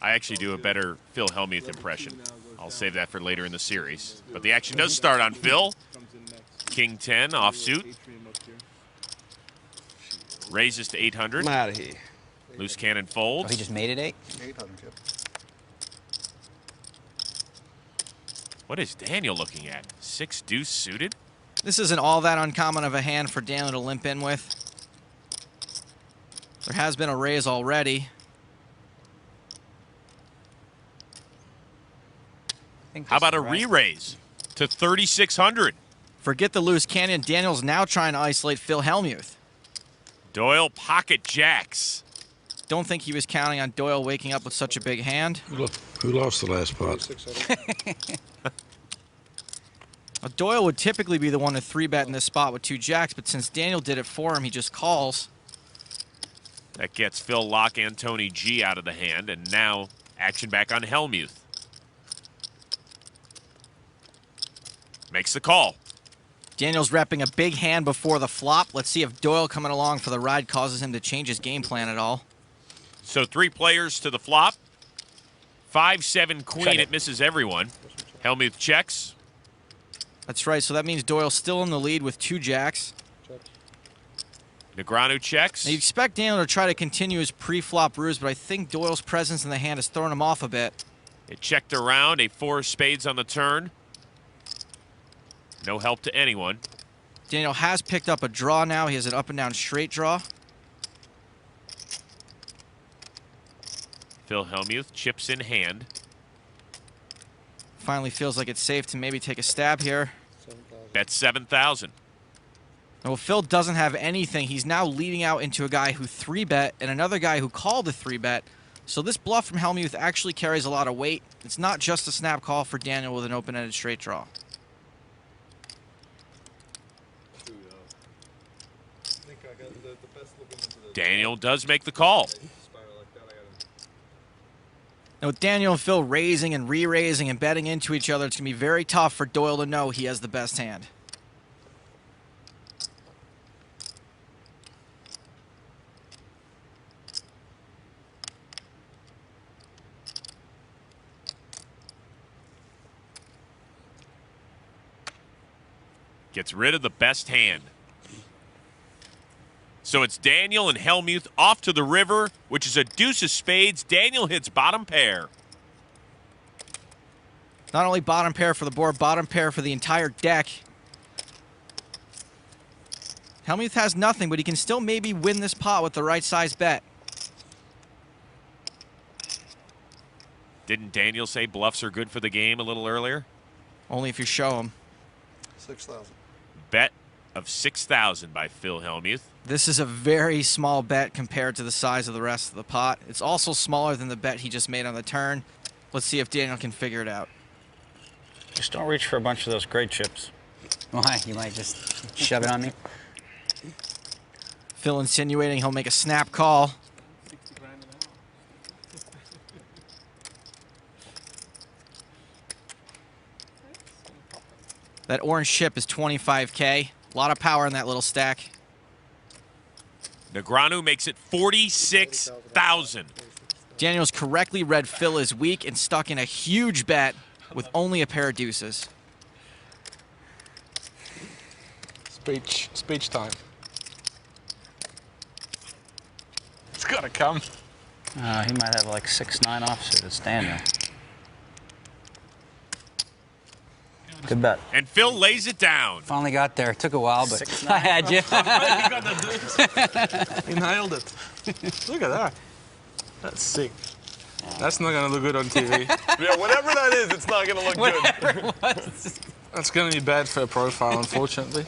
I actually do a better Phil Hellmuth impression. I'll save that for later in the series. But the action does start on Phil. King 10 offsuit. Raises to 800. I'm out of here. Loose cannon folds. Oh, he just made it 8? 800, yep. What is Daniel looking at? 6 deuce suited? This isn't all that uncommon of a hand for Daniel to limp in with. There has been a raise already. How about a re-raise to 3,600? Forget the loose cannon. Daniel's now trying to isolate Phil Hellmuth. Doyle pocket jacks. Don't think he was counting on Doyle waking up with such a big hand. Who lost the last pot? Now, Doyle would typically be the one to 3-bet in this spot with 2 jacks, but since Daniel did it for him, he just calls. That gets Phil Lock Antoni G out of the hand, and now action back on Hellmuth. Makes the call. Daniel's repping a big hand before the flop. Let's see if Doyle coming along for the ride causes him to change his game plan at all. So 3 players to the flop. 5-7 queen, it misses everyone. Hellmuth checks. That's right, so that means Doyle's still in the lead with 2 jacks. Negreanu checks. Now you expect Daniel to try to continue his pre-flop ruse, but I think Doyle's presence in the hand has thrown him off a bit. It checked around, a 4 of spades on the turn. No help to anyone. Daniel has picked up a draw now. He has an up and down straight draw. Phil Hellmuth chips in hand. Finally feels like it's safe to maybe take a stab here. Bet 7,000. Well, Phil doesn't have anything. He's now leading out into a guy who 3-bet and another guy who called a 3-bet. So this bluff from Hellmuth actually carries a lot of weight. It's not just a snap call for Daniel with an open-ended straight draw. Daniel does make the call. Now with Daniel and Phil raising and re-raising and betting into each other, it's going to be very tough for Doyle to know he has the best hand. Gets rid of the best hand. So it's Daniel and Hellmuth off to the river, which is a deuce of spades. Daniel hits bottom pair. Not only bottom pair for the board, bottom pair for the entire deck. Hellmuth has nothing, but he can still maybe win this pot with the right size bet. Didn't Daniel say bluffs are good for the game a little earlier? Only if you show him. 6,000. Bet of 6,000 by Phil Hellmuth. This is a very small bet compared to the size of the rest of the pot. It's also smaller than the bet he just made on the turn. Let's see if Daniel can figure it out. Just don't reach for a bunch of those great chips. Why? You might just shove it on me? Phil insinuating he'll make a snap call. That orange chip is 25K. A lot of power in that little stack. Negreanu makes it 46,000. Daniel's correctly read Phil is weak and stuck in a huge bet with only a pair of deuces. Speech time. It's gotta come. He might have like 6-9 offsuit. It's Daniel. Good bet. And Phil lays it down. Finally got there. Took a while, but I had you. He nailed it. Look at that. That's sick. That's not gonna look good on TV. Yeah, whatever that is, it's not gonna look good. That's gonna be bad for a profile, unfortunately.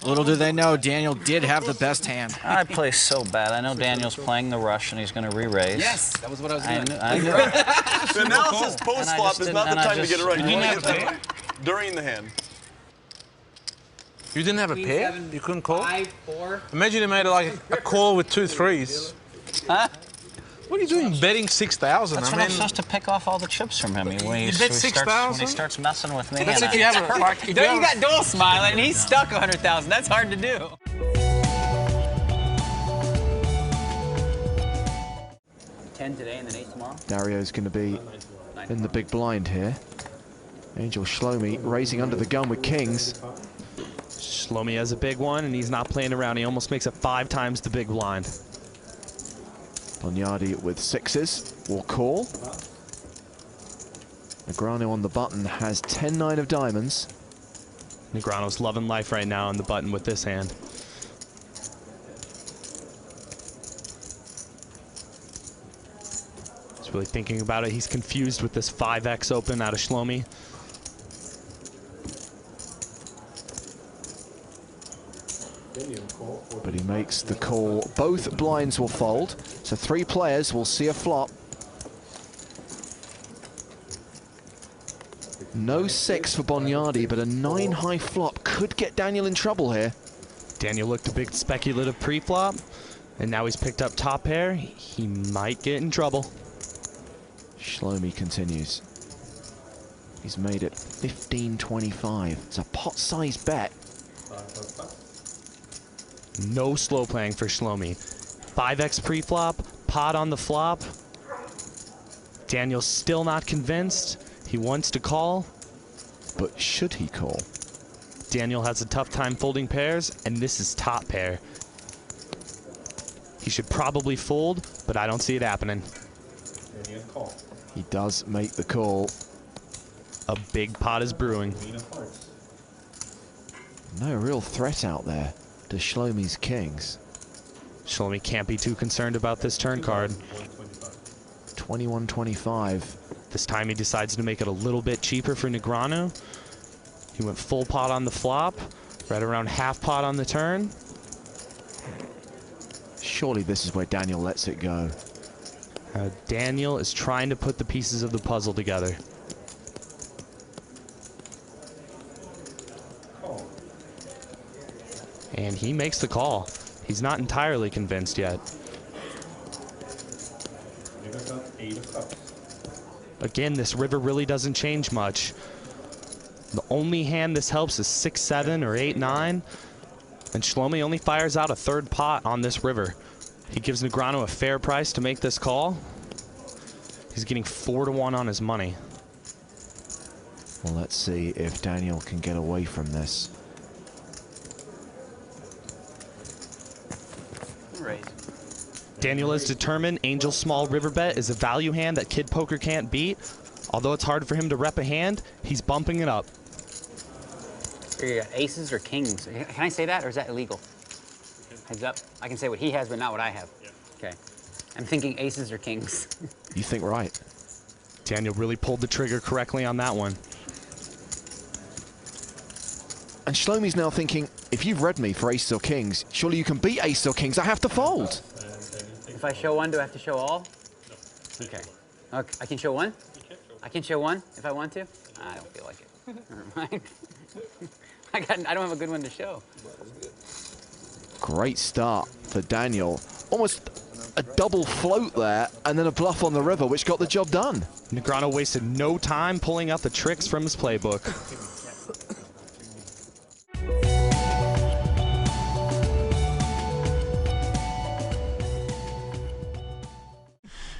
Little do they know, Daniel did have the best hand. I play so bad. I know Daniel's playing the rush and he's going to re-raise. Yes, that was what I was doing. I knew The analysis post-flop is not the time to get it right. You want to get it during the hand. You didn't have a pair? 7, You couldn't call? 5, 4. Imagine you made like a call with 2 threes. Huh? What are you doing betting 6,000? That's what I'm supposed to pick off all the chips from him. When he bet 6,000? When he starts messing with me. That's if you have a... Like, You got Doyle smiling, and he's stuck 100,000. That's hard to do. 10 today and then 8 tomorrow. Dario's going to be in the big blind here. Angel Shlomi raising under the gun with kings. Shlomi has a big one, and he's not playing around. He almost makes it 5 times the big blind. Bonyadi with 6s will call. Negreanu on the button has 10-9 of diamonds. Negreanu's loving life right now on the button with this hand. He's really thinking about it. He's confused with this 5x open out of Shlomi. But he makes the call. Both blinds will fold, so 3 players will see a flop. No 6 for Bonyadi, but a 9 high flop could get Daniel in trouble here. Daniel looked a big speculative pre-flop, and now he's picked up top pair. He might get in trouble. Shlomi continues. He's made it 15-25. It's a pot-sized bet. No slow playing for Shlomi. 5x pre-flop, pot on the flop. Daniel's still not convinced. He wants to call. But should he call? Daniel has a tough time folding pairs, and this is top pair. He should probably fold, but I don't see it happening. He does make the call. A big pot is brewing. No real threat out there to Shlomi's kings. Shlomi can't be too concerned about this turn card. 21-25. This time he decides to make it a little bit cheaper for Negreanu. He went full pot on the flop, right around half pot on the turn. Surely this is where Daniel lets it go. Daniel is trying to put the pieces of the puzzle together. And he makes the call. He's not entirely convinced yet. Again, this river really doesn't change much. The only hand this helps is 6-7 or 8-9. And Shlomi only fires out a 3rd pot on this river. He gives Negreanu a fair price to make this call. He's getting 4-1 on his money. Well, let's see if Daniel can get away from this. Daniel is determined. Angel's small river bet is a value hand that Kid Poker can't beat. Although it's hard for him to rep a hand, he's bumping it up. You got aces or kings? Can I say that, or is that illegal? Heads up. I can say what he has, but not what I have. Yeah. Okay. I'm thinking aces or kings. You think right. Daniel really pulled the trigger correctly on that one. And Shlomi's now thinking, if you've read me for aces or kings, surely you can beat aces or kings. I have to fold. If I show one, do I have to show all? No. Okay. I can show one? I can show one if I want to? I don't feel like it. Never mind. I don't have a good one to show. Great start for Daniel. Almost a double float there, and then a bluff on the river, which got the job done. Negreanu wasted no time pulling out the tricks from his playbook.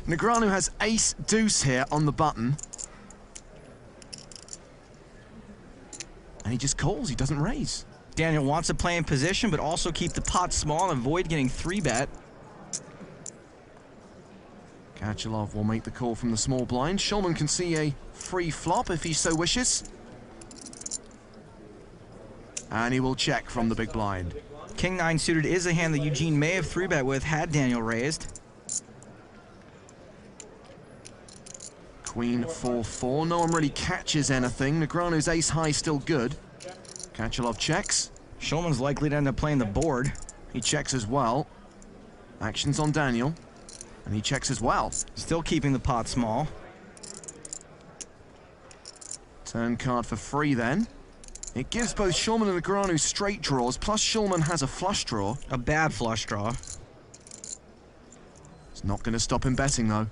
Negreanu has ace deuce here on the button. And he just calls, he doesn't raise. Daniel wants to play in position, but also keep the pot small and avoid getting 3-bet. Kachalov will make the call from the small blind. Shulman can see a free flop if he so wishes. And he will check from the big blind. King 9 suited is a hand that Eugene may have 3-bet with had Daniel raised. Queen 4-4. No one really catches anything. Negreanu's ace high still good. Kachalov checks. Shulman's likely to end up playing the board. He checks as well. Action's on Daniel. And he checks as well. Still keeping the pot small. Turn card for free then. It gives both Shulman and Negreanu straight draws, plus Shulman has a flush draw. A bad flush draw. It's not going to stop him betting though.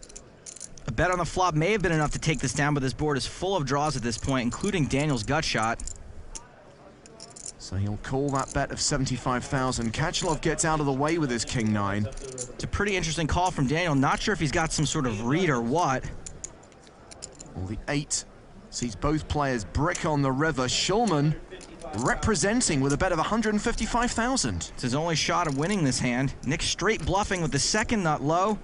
A bet on the flop may have been enough to take this down, but this board is full of draws at this point, including Daniel's gut shot. So he'll call that bet of 75,000. Kachalov gets out of the way with his king nine. It's a pretty interesting call from Daniel. Not sure if he's got some sort of read or what. Well, the 8 sees both players brick on the river. Shulman representing with a bet of 155,000. It's his only shot of winning this hand. Nick straight bluffing with the second nut low.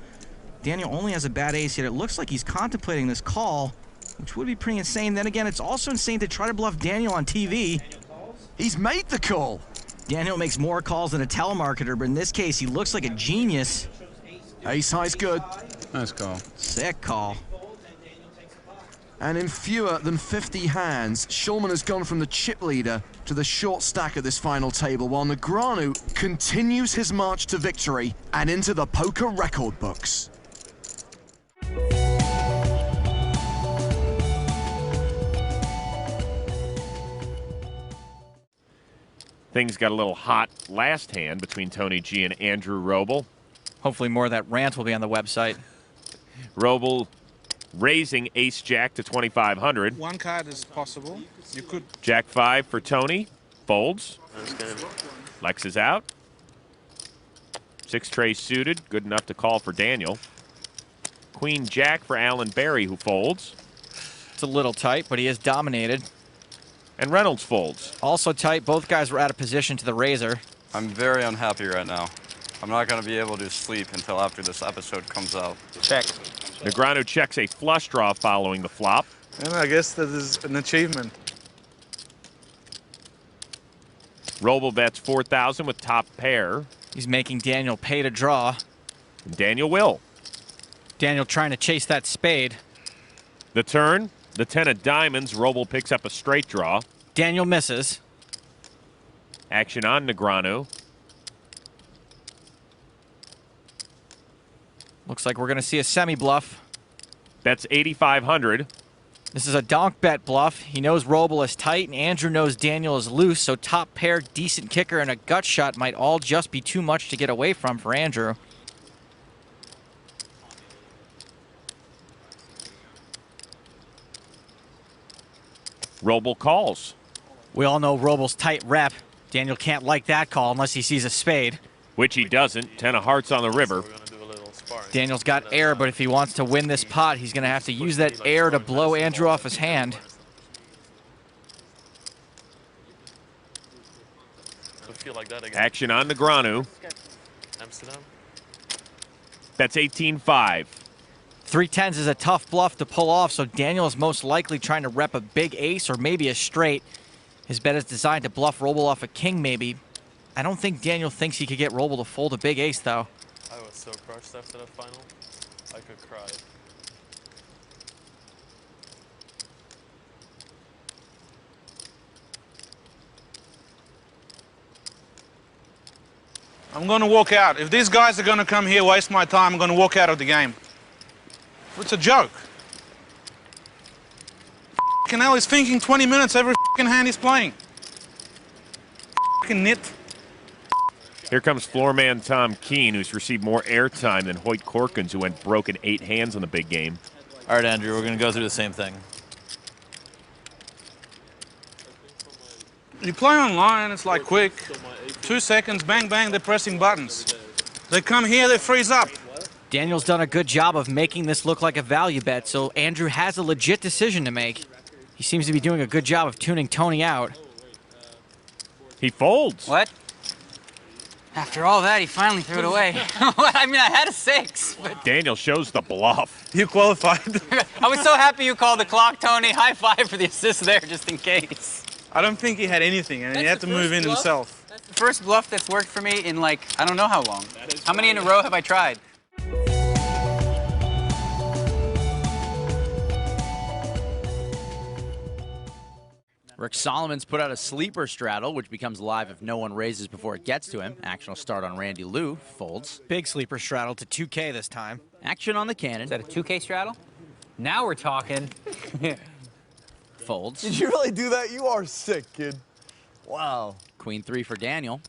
Daniel only has a bad ace, yet it looks like he's contemplating this call, which would be pretty insane. Then again, it's also insane to try to bluff Daniel on TV. He's made the call. Daniel makes more calls than a telemarketer, but in this case, he looks like a genius. Ace high's good. Nice call. Sick call. And in fewer than 50 hands, Shulman has gone from the chip leader to the short stack at this final table, while Negreanu continues his march to victory and into the poker record books. Things got a little hot last hand between Tony G and Andrew Roble. Hopefully more of that rant will be on the website. Roble raising ace-jack to 2,500. One card is possible. You could. Jack 5 for Tony. Folds. Lex is out. 6 trays suited. Good enough to call for Daniel. Queen Jack for Alan Barry, who folds. It's a little tight, but he is dominated. And Reynolds folds. Also tight. Both guys were out of position to the razor. I'm very unhappy right now. I'm not going to be able to sleep until after this episode comes out. Check. Negreanu checks a flush draw following the flop. And I guess that is an achievement. Roble bets 4,000 with top pair. He's making Daniel pay to draw. And Daniel will. Daniel trying to chase that spade. The turn, the 10 of diamonds. Roble picks up a straight draw. Daniel misses. Action on Negreanu. Looks like we're going to see a semi-bluff. Bets 8,500. This is a donk bet bluff. He knows Roble is tight, and Andrew knows Daniel is loose, so top pair, decent kicker, and a gut shot might all just be too much to get away from for Andrew. Roble calls. We all know Roble's tight rep. Daniel can't like that call unless he sees a spade. Which he doesn't. 10 of hearts on the river. Daniel's got air, but if he wants to win this pot, he's going to have to use that air to blow Andrew off his hand. Action on Negreanu. That's 18-5. 3-10s is a tough bluff to pull off, so Daniel is most likely trying to rep a big ace or maybe a straight. His bet is designed to bluff Roble off a king, maybe. I don't think Daniel thinks he could get Roble to fold a big ace, though. I was so crushed after that final. I could cry. I'm going to walk out. If these guys are going to come here, waste my time, I'm going to walk out of the game. It's a joke. F***ing hell, he's thinking 20 minutes every f***ing hand he's playing. F***ing nit. Here comes floorman Tom Keene, who's received more airtime than Hoyt Corkins, who went broke in 8 hands in the big game. All right, Andrew, we're going to go through the same thing. You play online, it's like quick. 2 seconds, bang, bang, they're pressing buttons. They come here, they freeze up. Daniel's done a good job of making this look like a value bet, so Andrew has a legit decision to make. He seems to be doing a good job of tuning Tony out. He folds. What? After all that, he finally threw it away. I mean, I had a 6. But Daniel shows the bluff. You qualified. I was so happy you called the clock, Tony. High five for the assist there, just in case. I don't think he had anything, and he had to move in himself. That's the first bluff that's worked for me in, like, I don't know how long. How many in a row have I tried? Rick Solomon's put out a sleeper straddle, which becomes live if no one raises before it gets to him. Action will start on Randy Lou. Folds. Big sleeper straddle to 2K this time. Action on the cannon. Is that a 2K straddle? Now we're talking. Folds. Did you really do that? You are sick, kid. Wow. Queen 3 for Daniel.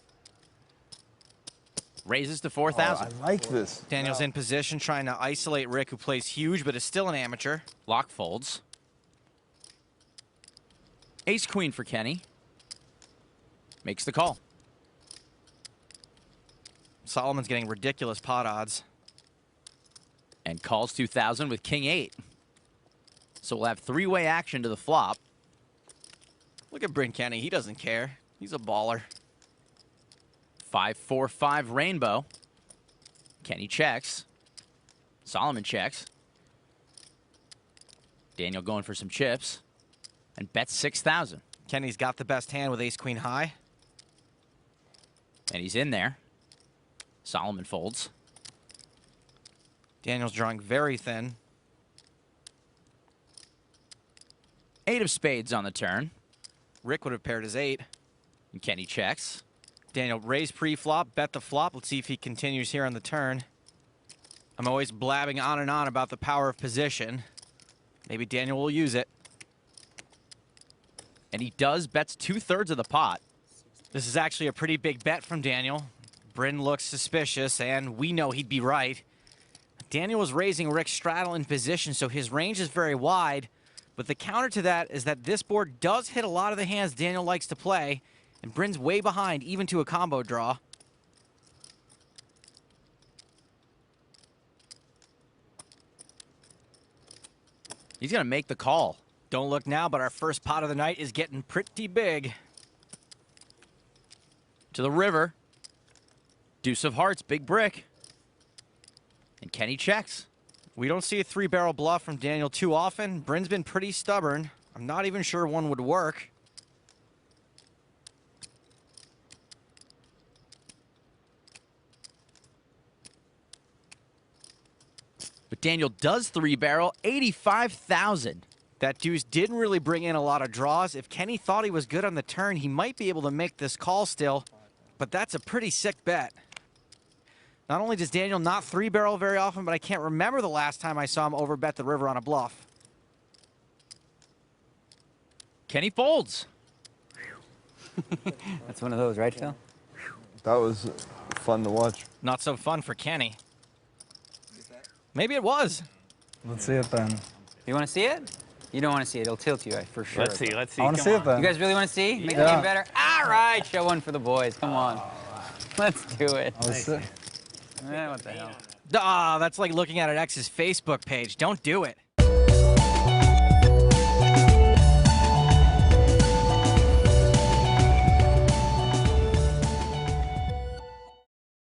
Raises to 4,000. I like this. Daniel's in position trying to isolate Rick, who plays huge but is still an amateur. Lock folds. Ace Queen for Kenny. makes the call. Solomon's getting ridiculous pot odds. And calls 2,000 with king 8. So we'll have three-way action to the flop. Look at Bryn Kenny. He doesn't care. He's a baller. 5-4-5 rainbow. Kenny checks. Solomon checks. Daniel going for some chips. And bets 6,000. Kenny's got the best hand with ace-queen high. And he's in there. Solomon folds. Daniel's drawing very thin. 8 of spades on the turn. Rick would have paired his 8. And Kenny checks. Daniel raised pre-flop, bet the flop. Let's see if he continues here on the turn. I'm always blabbing on and on about the power of position. Maybe Daniel will use it. And he does, bets 2/3 of the pot. This is actually a pretty big bet from Daniel. Bryn looks suspicious, and we know he'd be right. Daniel was raising Rick straddle in position, so his range is very wide. But the counter to that is that this board does hit a lot of the hands Daniel likes to play, and Bryn's way behind, even to a combo draw. He's going to make the call. Don't look now, but our first pot of the night is getting pretty big. To the river. Deuce of hearts, big brick. And Kenny checks. We don't see a 3-barrel bluff from Daniel too often. Bryn's been pretty stubborn. I'm not even sure one would work. But Daniel does 3-barrel, 85,000. That deuce didn't really bring in a lot of draws. If Kenny thought he was good on the turn, he might be able to make this call still. But that's a pretty sick bet. Not only does Daniel not 3-barrel very often, but I can't remember the last time I saw him overbet the river on a bluff. Kenny folds. That's one of those, right, Phil? That was fun to watch. Not so fun for Kenny. Maybe it was. Let's see it then. You want to see it? You don't want to see it. It'll tilt you, for sure. Let's see. I want to see it then. You guys really want to see? Make the game better? All right, show one for the boys. Come on. Let's do it. What the hell? Ah, that's like looking at an ex's Facebook page. Don't do it.